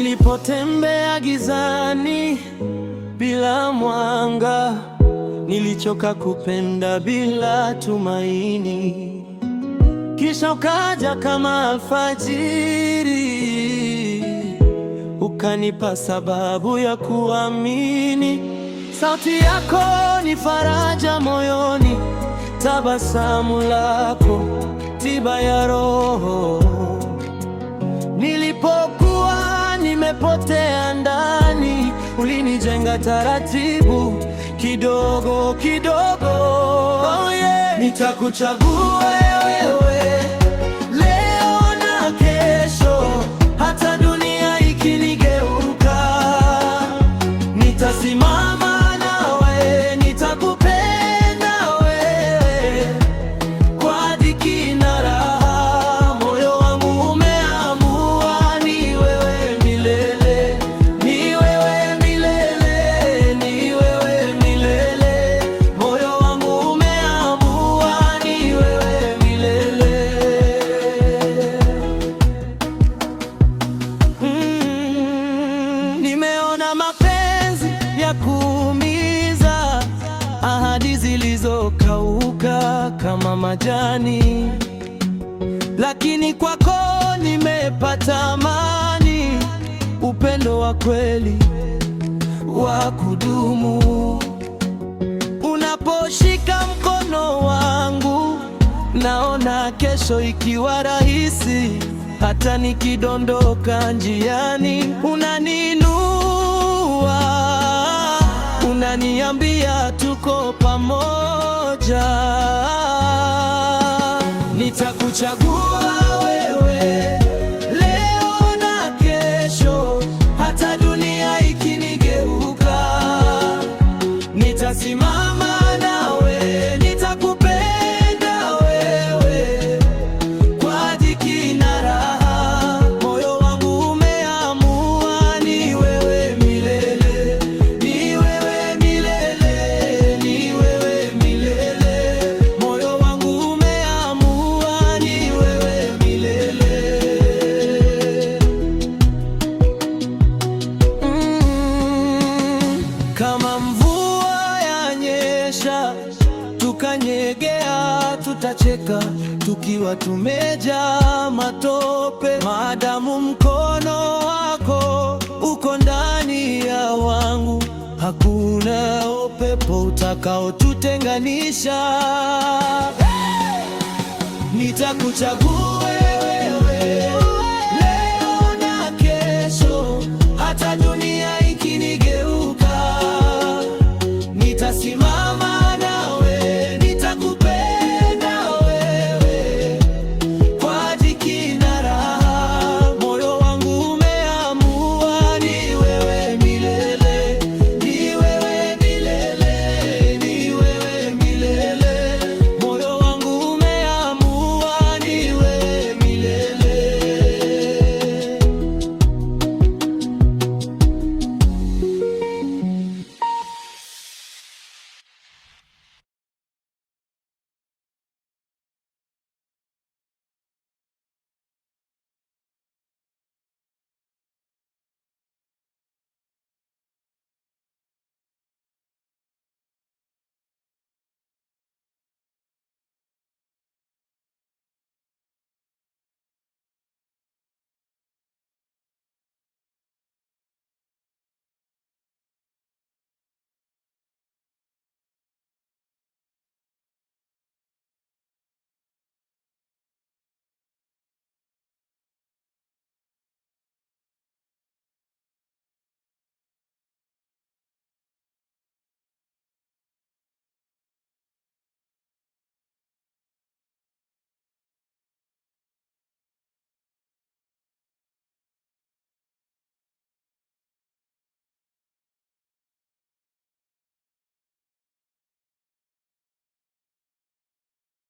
Nilipotembea gizani bila mwanga, nilichoka kupenda bila tumaini. Kisha ukaja kama alfajiri, ukanipa sababu ya kuamini. Sauti yako ni faraja moyoni, tabasamu lako tiba ya roho. Nilipokuwa nimepotea ndani, ulinijenga taratibu, kidogo kidogo. Oh yeah. Nitakuchagua wewe leo na kesho, hata dunia ikinigeuka. Nitasimama nawe, nitakupenda wewe kwa dhiki na raha. Moyo wangu umeamua ni wewe milele, ni wewe milele, ni wewe milele. Moyo wangu umeamua ni wewe milele. Nimeona mapenzi ya kuumiza, ahadi zilizokauka kama majani, lakini kwako nimepata amani, upendo wa kweli wa kudumu. Unaposhika mkono wangu, naona kesho ikiwa rahisi. Hata nikidondoka njiani, unaniinua, unaniambia tuko pamoja. Nitakuchagua wewe leo na kesho, hata dunia ikinigeuka. Nitasimama nawe, nitakupenda wewe kwa dhiki na raha. Moyo wangu umeamua ni wewe milele, ni wewe milele, ni wewe milele. Moyo wangu umeamua ni wewe milele. Kama mvua yanyesha, tukanyegea, tutacheka tukiwa tumejaa matope. Maadamu mkono wako uko ndani ya wangu, hakuna upepo utakaotutenganisha. Nitakuchagua wewe leo na kesho, hata dunia ikinigeuka. Nitasimama